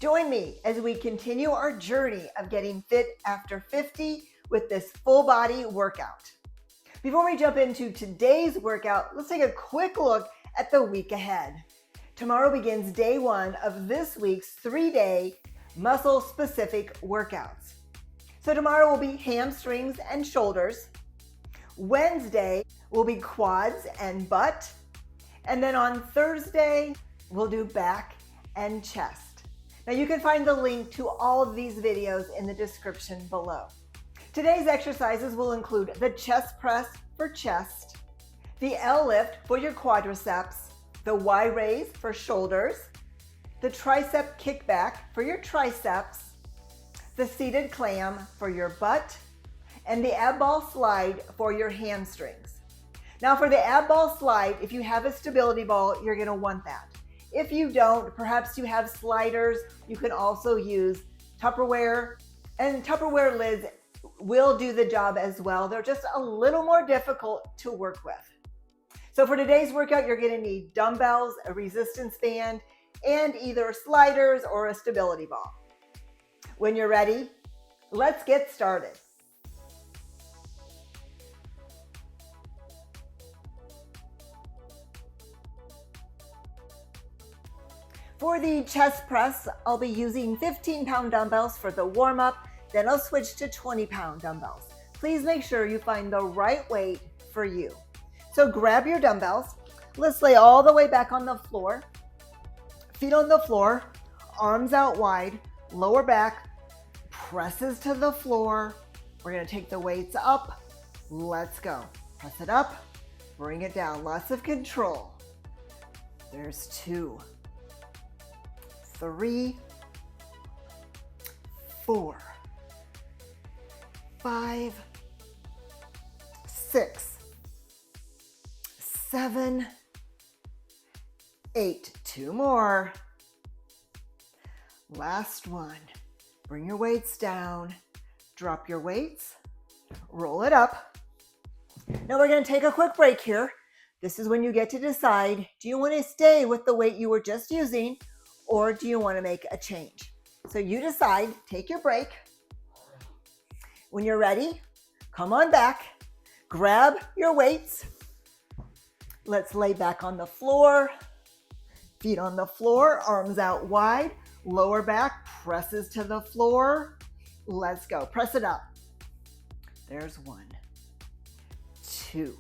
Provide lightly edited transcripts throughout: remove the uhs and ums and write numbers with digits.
Join me as we continue our journey of getting fit after 50 with this full body workout. Before we jump into today's workout, let's take a quick look at the week ahead. Tomorrow begins day one of this week's 3-day muscle-specific workouts. So tomorrow will be hamstrings and shoulders. Wednesday will be quads and butt. And then on Thursday, we'll do back and chest. Now you can find the link to all of these videos in the description below. Today's exercises will include the chest press for chest, the L lift for your quadriceps, the Y raise for shoulders, the tricep kickback for your triceps, the seated clam for your butt, and the ab ball slide for your hamstrings. Now for the ab ball slide, if you have a stability ball, you're going to want that. If you don't, perhaps you have sliders, you can also use Tupperware, and Tupperware lids will do the job as well. They're just a little more difficult to work with. So for today's workout, you're going to need dumbbells, a resistance band, and either sliders or a stability ball. When you're ready, let's get started. For the chest press, I'll be using 15-pound dumbbells for the warm-up, then I'll switch to 20-pound dumbbells. Please make sure you find the right weight for you. So grab your dumbbells. Let's lay all the way back on the floor. Feet on the floor, arms out wide, lower back, presses to the floor. We're going to take the weights up. Let's go. Press it up, bring it down. Lots of control. There's 2, 3, 4, 5, 6, 7, 8. 2 more. Last one. Bring your weights down. Drop your weights. Roll it up. Now we're going to take a quick break here. This is when you get to decide, do you want to stay with the weight you were just using, or do you want to make a change? So you decide, take your break. When you're ready, come on back, grab your weights. Let's lay back on the floor, feet on the floor, arms out wide, lower back, presses to the floor. Let's go, press it up. There's 1, 2,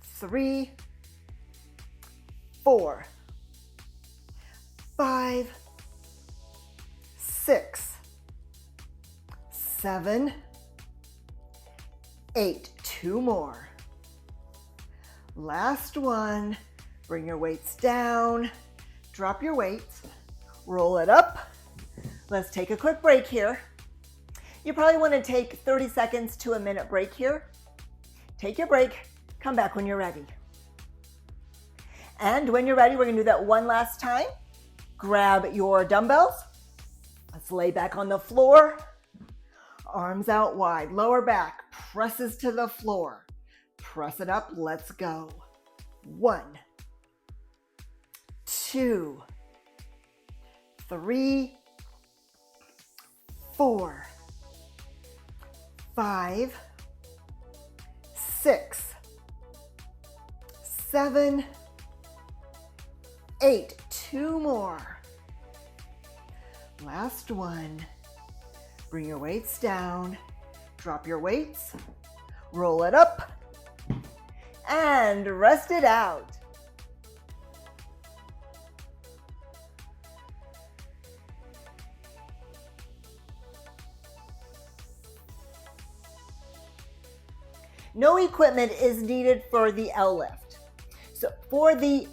3, 4, 5, 6, 7, 8. 2 more. Last one. Bring your weights down. Drop your weights. Roll it up. Let's take a quick break here. You probably want to take 30 seconds to a minute break here. Take your break. Come back when you're ready. And when you're ready, we're going to do that one last time. Grab your dumbbells. Let's lay back on the floor. Arms out wide, lower back, presses to the floor. Press it up, let's go. 1, 2, 3, 4, 5, 6, 7, 8. 2 more. Last one. Bring your weights down, drop your weights, roll it up, and rest it out. No equipment is needed for the L lift. So for the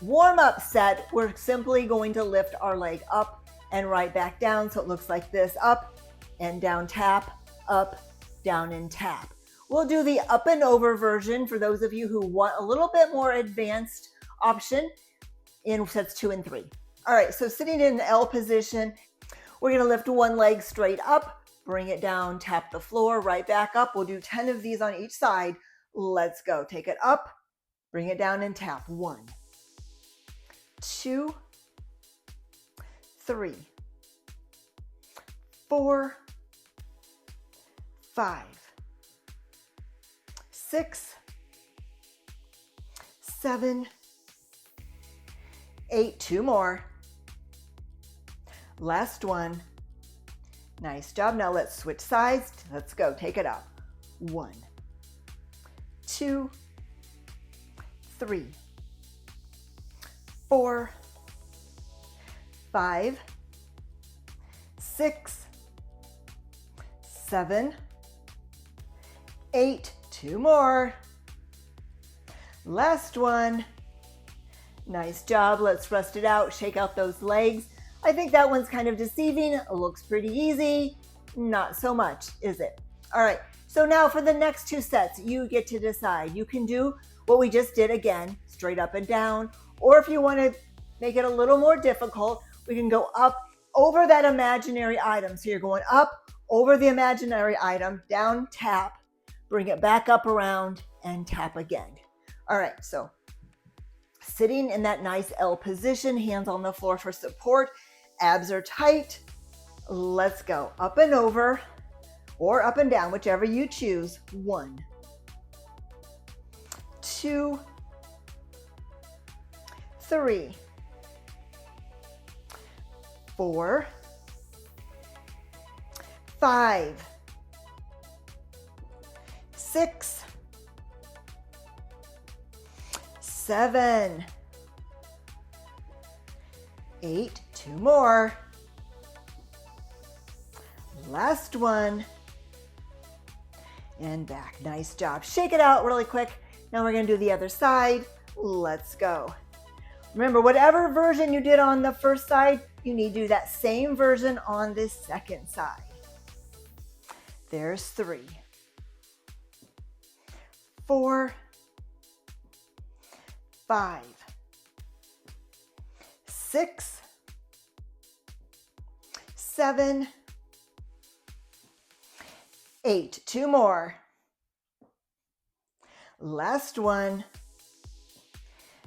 warm-up set, we're simply going to lift our leg up and right back down. So it looks like this: up and down, tap, up, down, and tap. We'll do the up and over version for those of you who want a little bit more advanced option in sets 2 and 3. All right, so sitting in L position, we're going to lift one leg straight up, bring it down, tap the floor, right back up. We'll do 10 of these on each side. Let's go. Take it up, bring it down, and tap. 1, 2, 3, 4, 5, 6, 7, 8, 2 more. Last one. Nice job. Now let's switch sides. Let's go. Take it up. 1, 2, 3, 4, 5, 6, 7, 8, 2 more. Last one. Nice job. Let's rest it out. Shake out those legs. I think that one's kind of deceiving. It looks pretty easy. Not so much, is it? All right. So now for the next 2 sets, you get to decide. You can do what we just did again, straight up and down. Or if you want to make it a little more difficult, we can go up over that imaginary item. So you're going up over the imaginary item, down, tap, bring it back up around and tap again. All right. So sitting in that nice L position, hands on the floor for support. Abs are tight. Let's go up and over or up and down, whichever you choose. 1, 2, 3, 4, 5, 6, 7, 8, 2 more. Last one. And back. Nice job. Shake it out really quick. Now we're going to do the other side. Let's go. Remember, whatever version you did on the first side, you need to do that same version on this second side. There's 3, 4, 5, 6, 7, 8. 2 more. Last one.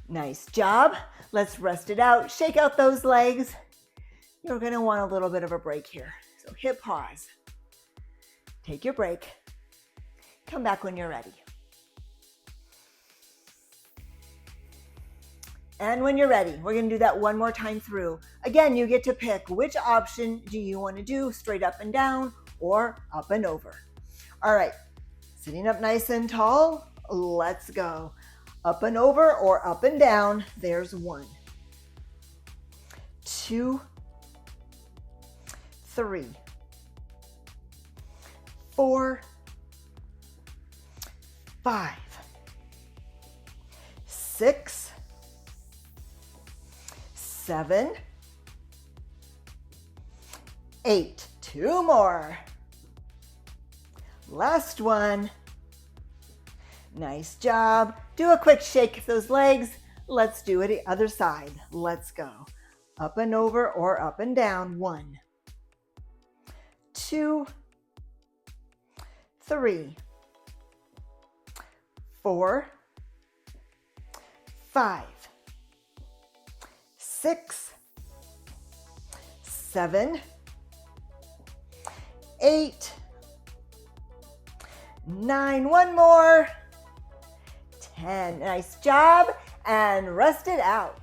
Nice job. Let's rest it out. Shake out those legs. You're going to want a little bit of a break here. So hit pause. Take your break. Come back when you're ready. And when you're ready, we're going to do that one more time through. Again, you get to pick which option do you want to do, straight up and down or up and over. All right, sitting up nice and tall, let's go. Up and over or up and down. There's 1, 2, 3, 4, 5, 6, 7, 8. 2 more. Last one. Nice job. Do a quick shake of those legs. Let's do it the other side. Let's go. Up and over or up and down. 1, 2, 3, 4, 5, 6, 7, 8, 9. 1 more. 10. Nice job. And rest it out.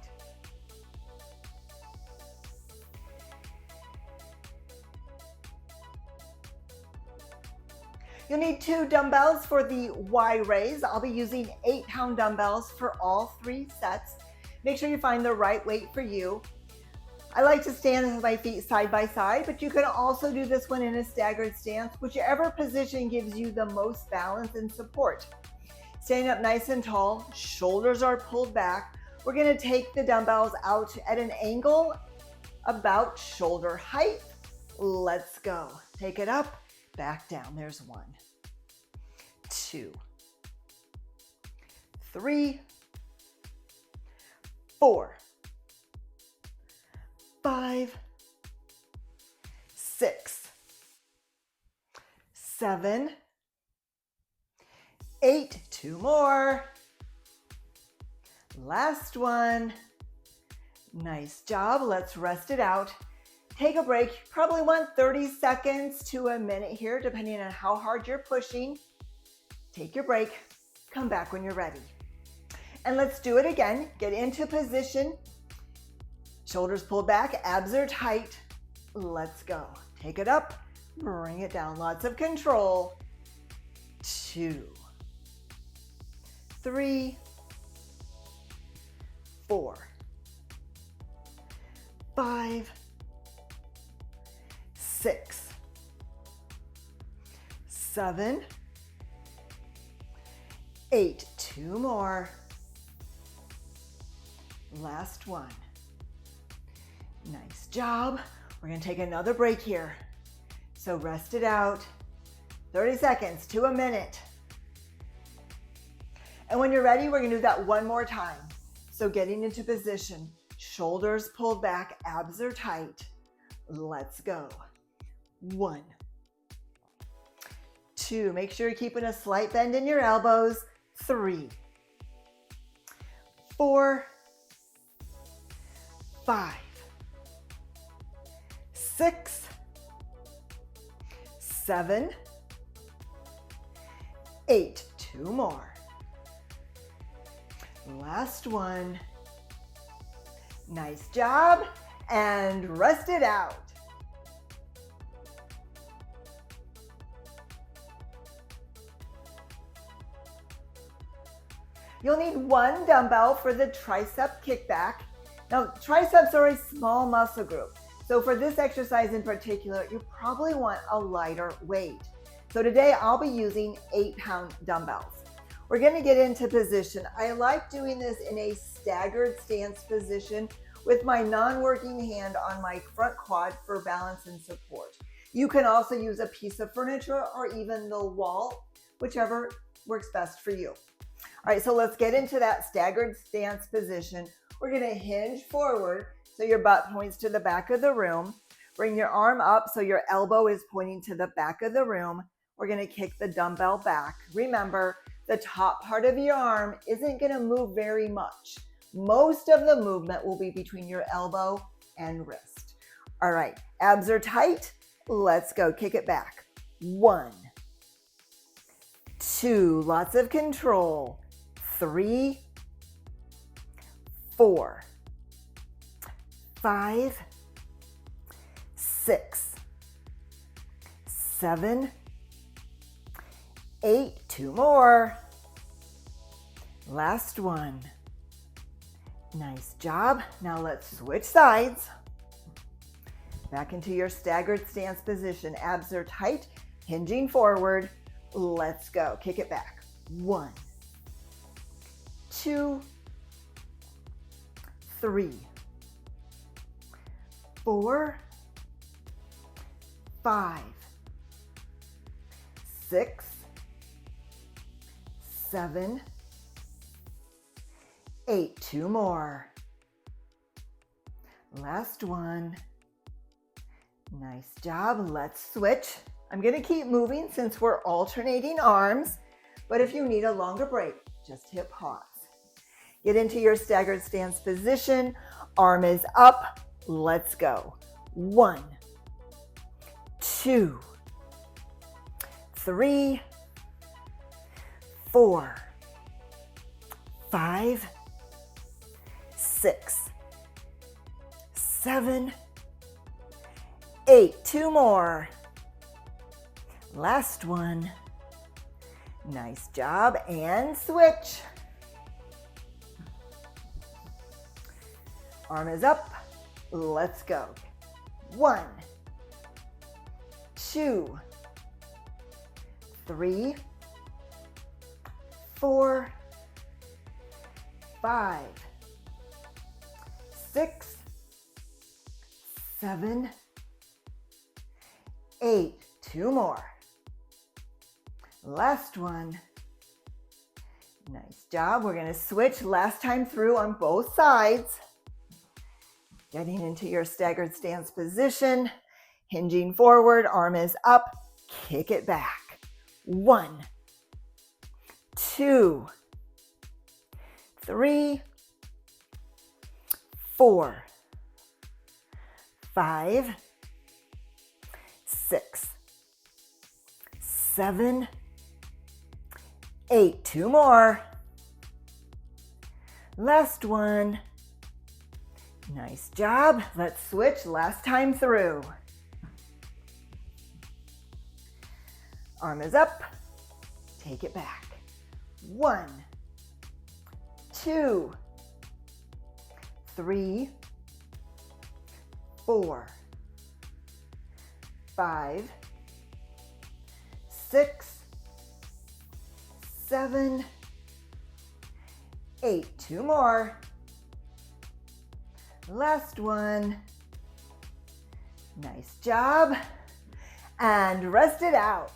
You'll need 2 dumbbells for the Y raise. I'll be using 8-pound dumbbells for all 3 sets. Make sure you find the right weight for you. I like to stand with my feet side by side, but you can also do this one in a staggered stance, whichever position gives you the most balance and support. Standing up nice and tall, shoulders are pulled back. We're going to take the dumbbells out at an angle about shoulder height. Let's go. Take it up, back down. There's 1, 2, 3, 4, 5, 6, 7, 8. 2 more. Last one. Nice job. Let's rest it out. Take a break. You probably want 30 seconds to a minute here, depending on how hard you're pushing. Take your break. Come back when you're ready. And let's do it again. Get into position. Shoulders pulled back, abs are tight. Let's go. Take it up, bring it down. Lots of control. 2, 3, 4, 5, 6, 7, 8. 2 more. Last one. Nice job. We're going to take another break here. So rest it out. 30 seconds to a minute. And when you're ready, we're going to do that one more time. So getting into position, shoulders pulled back, abs are tight. Let's go. 1, 2, make sure you're keeping a slight bend in your elbows. 3, 4, 5, 6, 7, 8. 2 more. Last one. Nice job. And rest it out. You'll need 1 dumbbell for the tricep kickback. Now, triceps are a small muscle group. So for this exercise in particular, you probably want a lighter weight. So today I'll be using 8-pound dumbbells. We're going to get into position. I like doing this in a staggered stance position with my non-working hand on my front quad for balance and support. You can also use a piece of furniture or even the wall, whichever works best for you. All right, so let's get into that staggered stance position. We're going to hinge forward so your butt points to the back of the room. Bring your arm up so your elbow is pointing to the back of the room. We're going to kick the dumbbell back. Remember, the top part of your arm isn't going to move very much. Most of the movement will be between your elbow and wrist. All right, abs are tight. Let's go. Kick it back. 1, 2, lots of control. 3, 4, 5, 6, 7, 8. 2 more. Last one. Nice job. Now let's switch sides. Back into your staggered stance position. Abs are tight, hinging forward. Let's go. Kick it back. 1, 2, 3, 4, 5, 6, 7, 8. 2 more. Last one. Nice job. Let's switch. I'm going to keep moving since we're alternating arms, but if you need a longer break, just hit pause. Get into your staggered stance position. Arm is up. Let's go. 1, 2, 3, 4, 5, 6, 7, 8. 2 more. Last one. Nice job. And switch. Arm is up. Let's go. 1, 2, 3, 4, 5, 6, 7, 8. 2 more. Last one. Nice job. We're going to switch last time through on both sides. Getting into your staggered stance position. Hinging forward. Arm is up. Kick it back. 1, 2, 3, 4, 5, 6, 7, 8. 2 more. Last one. Nice job. Let's switch last time through. Arm is up. Take it back. 1, 2, 3, 4, 5, 6, 7, 8. 2 more. Last one. Nice job. And rest it out.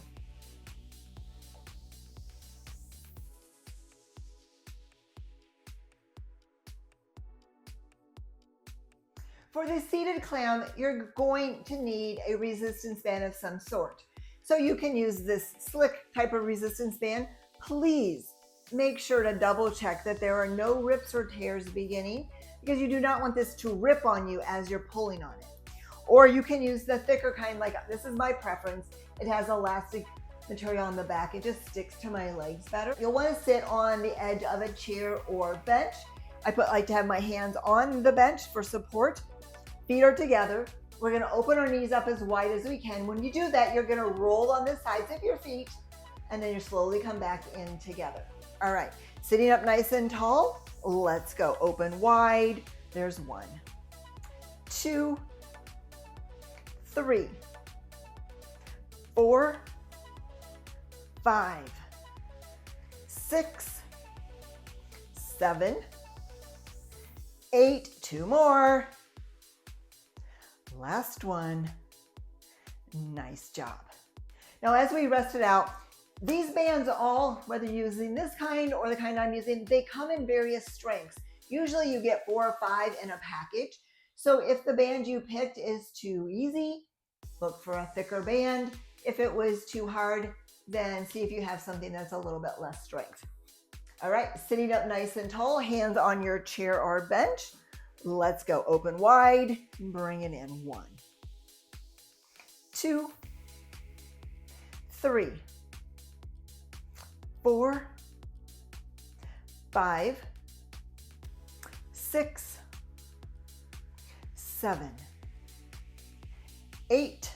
For the seated clam, you're going to need a resistance band of some sort. So you can use this slick type of resistance band. Please make sure to double check that there are no rips or tears beginning, because you do not want this to rip on you as you're pulling on it. Or you can use the thicker kind, like this is my preference. It has elastic material on the back. It just sticks to my legs better. You'll want to sit on the edge of a chair or bench. I like to have my hands on the bench for support. Feet are together. We're going to open our knees up as wide as we can. When you do that, you're going to roll on the sides of your feet, and then you slowly come back in together. All right, sitting up nice and tall. Let's go. Open wide. There's 1, 2, 3, 4, 5, 6, 7, 8. 2 more. Last one. Nice job. Now, as we rest it out, these bands all, whether you're using this kind or the kind I'm using, they come in various strengths. Usually you get 4 or 5 in a package. So if the band you picked is too easy, look for a thicker band. If it was too hard, then see if you have something that's a little bit less strength. All right, sitting up nice and tall, hands on your chair or bench. Let's go. Open wide, bring it in. 1, 2, 3, 4, 5, 6, 7, 8,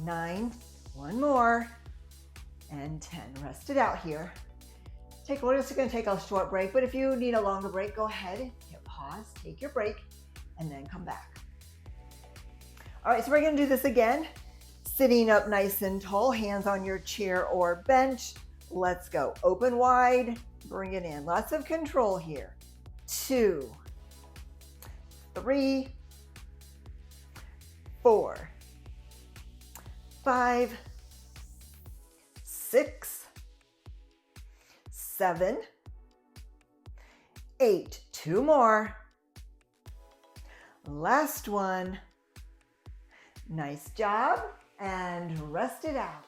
9, 1 more, and 10. Rest it out here. We're just going to take a short break, but if you need a longer break, go ahead, hit pause, take your break, and then come back. All right, so we're going to do this again. Sitting up nice and tall, hands on your chair or bench. Let's go. Open wide, bring it in. Lots of control here. 2, 3, 4, 5, 6, 7, 8. 2 more. Last one. Nice job. And rest it out.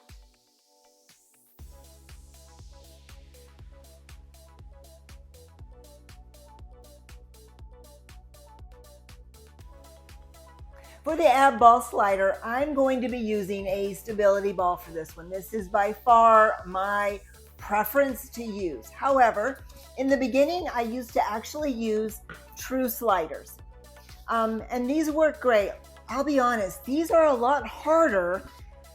For the ab ball slider, I'm going to be using a stability ball for this one. This is by far my preference to use. However, in the beginning, I used to actually use true sliders. And these work great. I'll be honest, these are a lot harder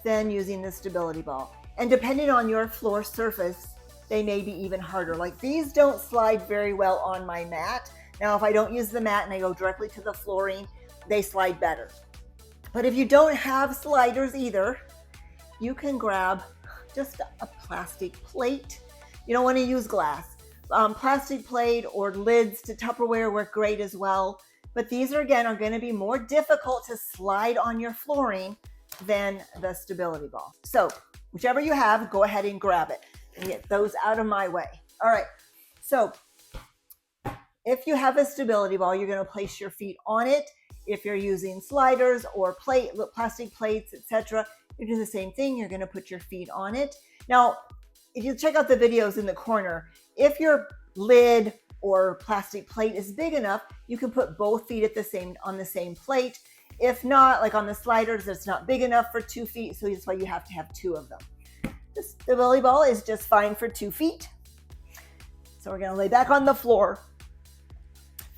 than using the stability ball. And depending on your floor surface, they may be even harder. Like these don't slide very well on my mat. Now, if I don't use the mat and I go directly to the flooring, they slide better. But if you don't have sliders either, you can grab just a plastic plate. You don't want to use glass. Plastic plate or lids to Tupperware work great as well. But these are going to be more difficult to slide on your flooring than the stability ball. So whichever you have, go ahead and grab it and get those out of my way. All right. So if you have a stability ball, you're going to place your feet on it. If you're using sliders or plastic plates, etc., you're doing the same thing. You're going to put your feet on it. Now, if you check out the videos in the corner, if your lid or plastic plate is big enough, you can put both feet on the same plate. If not, like on the sliders, it's not big enough for 2 feet, so that's why you have to have 2 of them. The stability ball is just fine for 2 feet. So we're gonna lay back on the floor,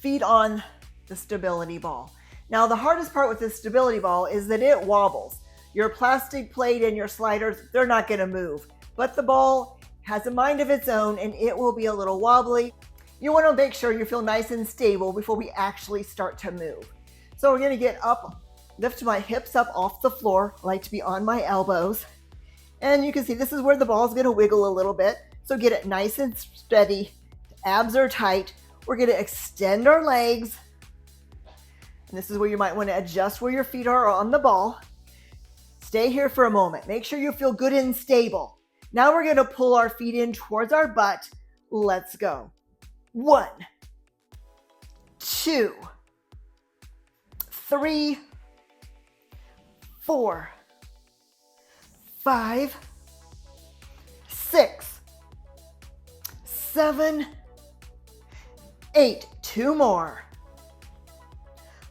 feet on the stability ball. Now the hardest part with this stability ball is that it wobbles. Your plastic plate and your sliders, they're not gonna move, but the ball has a mind of its own and it will be a little wobbly. You wanna make sure you feel nice and stable before we actually start to move. So we're gonna get up, lift my hips up off the floor. I like to be on my elbows. And you can see this is where the ball is gonna wiggle a little bit. So get it nice and steady. Abs are tight. We're gonna extend our legs. And this is where you might wanna adjust where your feet are on the ball. Stay here for a moment. Make sure you feel good and stable. Now we're gonna pull our feet in towards our butt. Let's go. 1, 2, 3, 4, 5, 6, 7, 8. 2 more.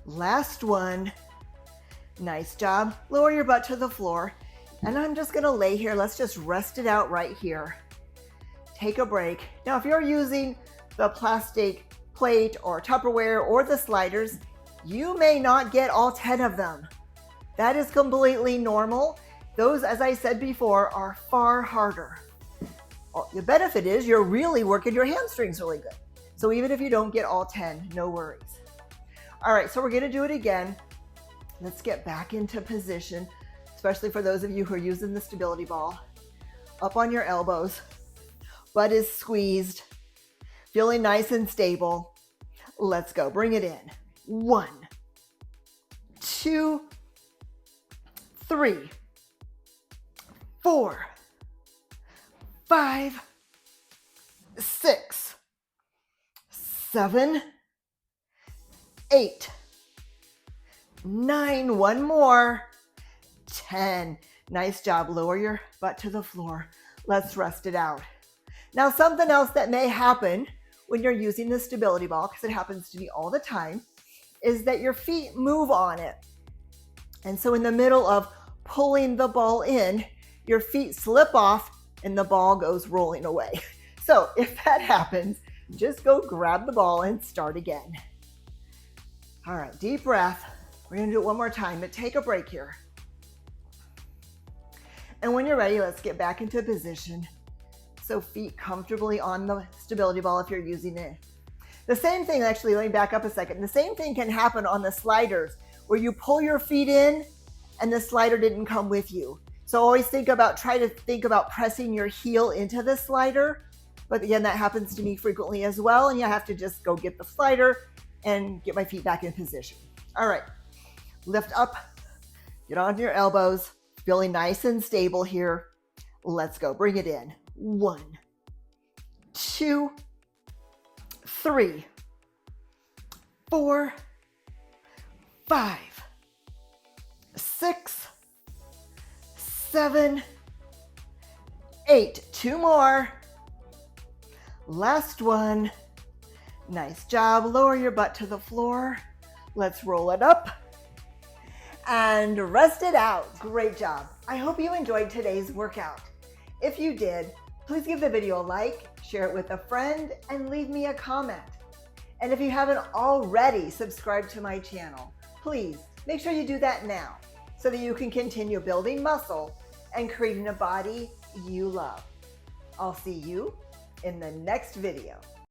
Last one. Nice job. Lower your butt to the floor. And I'm just gonna lay here. Let's just rest it out right here. Take a break. Now, if you're using the plastic plate or Tupperware or the sliders, you may not get all 10 of them. That is completely normal. Those, as I said before, are far harder. The benefit is you're really working your hamstrings really good. So even if you don't get all 10, no worries. All right, so we're gonna do it again. Let's get back into position, especially for those of you who are using the stability ball. Up on your elbows, butt is squeezed, feeling nice and stable. Let's go, bring it in. 1, 2, 3, 4, 5, 6, 7, 8, 9, one more, 10. Nice job. Lower your butt to the floor. Let's rest it out. Now, something else that may happen when you're using the stability ball, because it happens to me all the time, is that your feet move on it. And so in the middle of pulling the ball in, your feet slip off and the ball goes rolling away. So if that happens, just go grab the ball and start again. All right, deep breath. We're gonna do it one more time, but take a break here. And when you're ready, let's get back into position. So feet comfortably on the stability ball if you're using it. The same thing, actually, let me back up a second. The same thing can happen on the sliders where you pull your feet in and the slider didn't come with you. So always try to think about pressing your heel into the slider. But again, that happens to me frequently as well. And you have to just go get the slider and get my feet back in position. All right, lift up, get on your elbows, feeling nice and stable here. Let's go, bring it in. 1, 2, 3, 4, 5, 6, 7, 8. 2 more. Last one. Nice job. Lower your butt to the floor. Let's roll it up and rest it out. Great job. I hope you enjoyed today's workout. If you did, please give the video a like, share it with a friend, and leave me a comment. And if you haven't already subscribed to my channel, please make sure you do that now so that you can continue building muscle and creating a body you love. I'll see you in the next video.